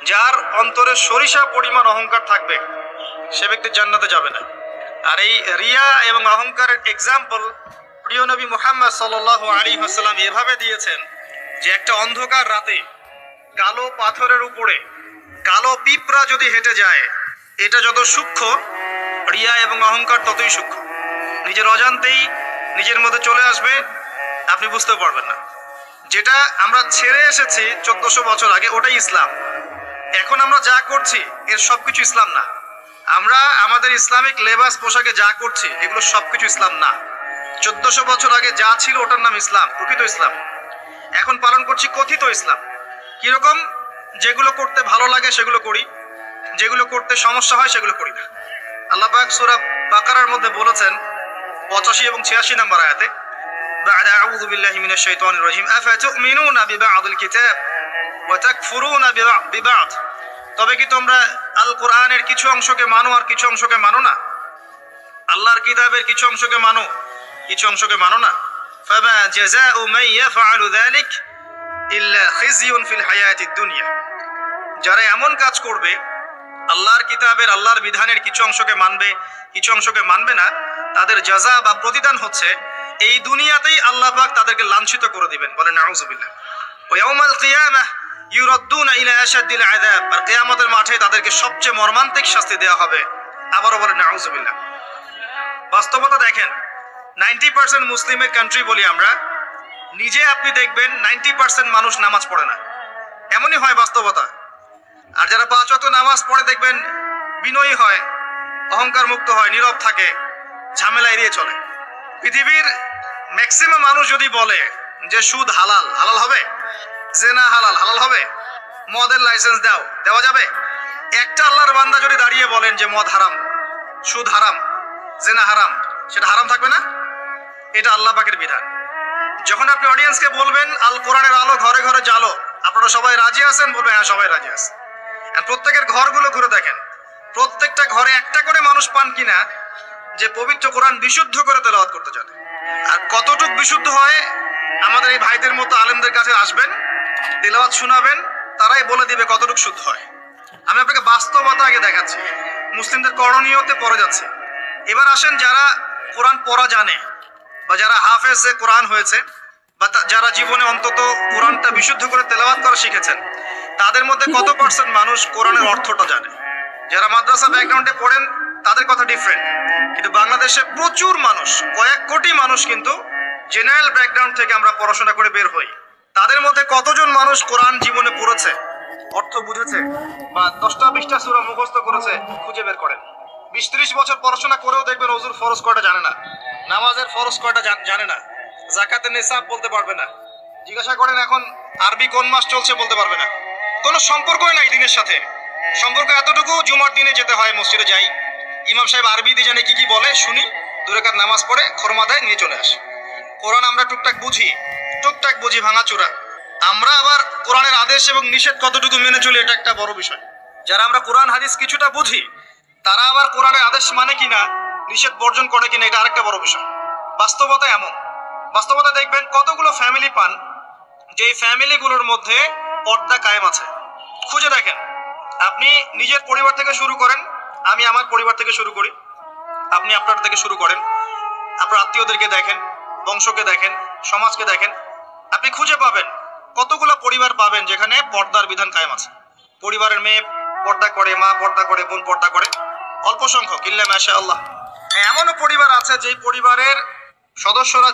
যার অন্তরে সরিষা পরিমাণ অহংকার থাকবে সে ব্যক্তি জান্নাতে যাবে না। আর এই রিয়া এবং অহংকারের এক্সাম্পল প্রিয় নবী মুহাম্মদ সাল্লাল্লাহু আলাইহি ওয়াসাল্লাম এভাবে দিয়েছেন যে একটা অন্ধকার রাতে কালো পাথরের উপরে কালো পিঁপড়া যদি হেঁটে যায়, এটা যত সূক্ষ্ম, রিয়া এবং অহংকার ততই সূক্ষ্ম। নিজের অজান্তেই নিজের মধ্যে চলে আসবে, আপনি বুঝতে পারবেন না। যেটা আমরা ছেড়ে এসেছি 1400 বছর আগে, ওটাই ইসলাম। এখন আমরা যা করছি এর সবকিছু ইসলাম না। আমরা আমাদের ইসলামিক লেবাস পোশাকে যা করছি এগুলো সবকিছু ইসলাম না। 1400 বছর আগে যা ছিল ওটার নাম ইসলাম, প্রকৃত ইসলাম। এখন পালন করছি কথিত ইসলাম। কিরকম? যেগুলো করতে ভালো লাগে সেগুলো করি, যেগুলো করতে সমস্যা হয় সেগুলো করি না। আল্লাহ পাক সূরা বাকারার মধ্যে বলেছেন 85 এবং 86 নম্বর আয়াতে, بعد أعوذ بالله من الشيطان الرجيم أفتؤمنون ببعض الكتاب وتكفرون ببعض। তবে কি তোমরা আল কোরআনের কিছু অংশকে মানো আর কিছু অংশকে মানো না? আল্লাহর কিতাবের কিছু অংশকে মানো, কিছু অংশকে মানো না। فما جزاء من يفعل ذلك إلا خزي في الحياة الدنيا। যারা এমন কাজ করবে, আল্লাহর কিতাবের আল্লাহর বিধানের কিছু অংশকে মানবে, কিছু অংশকে মানবে না, তাদের জাযা বা প্রতিদান হচ্ছে এই দুনিয়াতেই আল্লাহ পাক তাদেরকে লাঞ্ছিত করে দিবেন। বলেন নাউযুবিল্লাহ। ওয়া ইয়াউমাল কিয়ামাহ ইউরাদ্দুনা ইলা আশাদ্দিল আযাব। আর কিয়ামতের মাঠে তাদেরকে সবচেয়ে মর্মান্তিক শাস্তি দেওয়া হবে। আবারও বলেন নাউযুবিল্লাহ। বাস্তবতা দেখেন, 90% মুসলিমের কান্ট্রি বলি আমরা, নিজে আপনি দেখবেন 90% মানুষ নামাজ পড়ে না। এমনই হয় বাস্তবতা। আর যারা 5 ওয়াক্ত নামাজ পড়ে দেখবেন বিনয়ী হয়, অহংকার মুক্ত হয়, নীরব থাকে, ঝামেলা এড়িয়ে চলে। পৃথিবীর ম্যাক্সিমাম মানুষ যদি বলে যে সুদ হালাল, হালাল হবে? জেনা হালাল, হালাল হবে? মদের লাইসেন্স দাও, দেওয়া যাবে? একটা আল্লাহর বান্দা যদি দাঁড়িয়ে বলেন যে মদ হারাম, সুদ হারাম, জেনা হারাম, সেটা হারাম থাকবে না? এটা আল্লাহ পাকের বিধান। যখন আপনি অডিয়েন্সকে বলবেন আল কোরআনের আলো ঘরে ঘরে জ্বালো, আপনারা সবাই রাজি আছেন? বলবে হ্যাঁ, সবাই রাজি আছে। আর প্রত্যেকের ঘরগুলো ঘুরে দেখেন, প্রত্যেকটা ঘরে একটা করে মানুষ পান কিনা যে পবিত্র কোরআন বিশুদ্ধ করে তেলাওয়াত করতে জানে। আর কতটুক বিশুদ্ধ হয়, আমাদের এই ভাইদের মতো আলেমদের কাছে আসবেন, তেলাওয়াত শোনাবেন, তারাই বলে দিবে কতটুক শুদ্ধ হয়। আমি আপনাকে বাস্তবতা আগে দেখাচ্ছি, মুসলিমদের করণীয়তে পড়ে যাচ্ছে। এবার আসেন যারা কোরআন পড়া জানে বা যারা হাফেজে কোরআন হয়েছে বা যারা জীবনে অন্তত কোরআনটা বিশুদ্ধ করে তেলাওয়াত করা শিখেছেন, তাদের মধ্যে কত পার্সেন্ট মানুষ কোরআনের অর্থটা জানে? যারা মাদ্রাসা ব্যাকগ্রাউন্ডে পড়েন তাদের কথা ডিফারেন্ট, কিন্তু বাংলাদেশে প্রচুর মানুষ, কয়েক কোটি মানুষ কিন্তু জেনারেল ব্যাকগ্রাউন্ড থেকে আমরা পড়াশোনা করে বের হই। তাদের মধ্যে কতজন মানুষ কোরআন জীবনে পড়েছে, অর্থ বুঝেছে, বা 10টা 20টা সূরা মুখস্থ করেছে? খুঁজে বের করেন। 20-30 বছর পড়াশোনা করেও দেখবেন ওযুর ফরজ কয়টা জানে না, নামাজের ফরজ কয়টা জানে না, যাকাতের নিসাব বলতে পারবে না। জিজ্ঞাসা করেন এখন আরবি কোন মাস চলছে, বলতে পারবে না। কোনো সম্পর্কই নাই দিনের সাথে। সম্পর্ক এতটুকু, জুমার দিনে যেতে হয়, মসজিদে যাই, ইমাম সাহেব আরবি দিয়ে জানে কি কি বলে, শুনি, 2 রাকাত নামাজ পড়ে খরমা দেয়, নিয়ে চলে আসে। কোরআন আমরা টুকটাক বুঝি ভাঙাচোরা। আমরা আবার কোরআনের আদেশ এবং নিষেধ কতটুকু মেনে চলি, এটা একটা বড় বিষয়। যারা আমরা কোরআন হাদিস কিছুটা বুঝি, তারা আবার কোরআনের আদেশ মানে কিনা, নিষেধ বর্জন করে কিনা, এটা আরেকটা বড় বিষয়। বাস্তবতা এমন, বাস্তবতা দেখবেন কতগুলো ফ্যামিলি পান যে ফ্যামিলিগুলোর মধ্যে পর্দা কায়েম আছে। খুঁজে দেখেন, আপনি নিজের পরিবার থেকে শুরু করেন, আমি আমার পরিবার থেকে শুরু করি, আপনি আপনার থেকে শুরু করেন, আপনার আত্মীয়দেরকে দেখেন, বংশকে দেখেন, সমাজকে দেখেন, আপনি খুঁজে পাবেন কতগুলো পরিবার পাবেন যেখানে পর্দার বিধান কায়েম আছে। পরিবারের মেয়ে পর্দা করে, মা পর্দা করে, বোন পর্দা করে, অল্প সংখ্যক, ইল্লা মাশাআল্লাহ। এমনও পরিবার আছে যেই পরিবারের সদস্যরা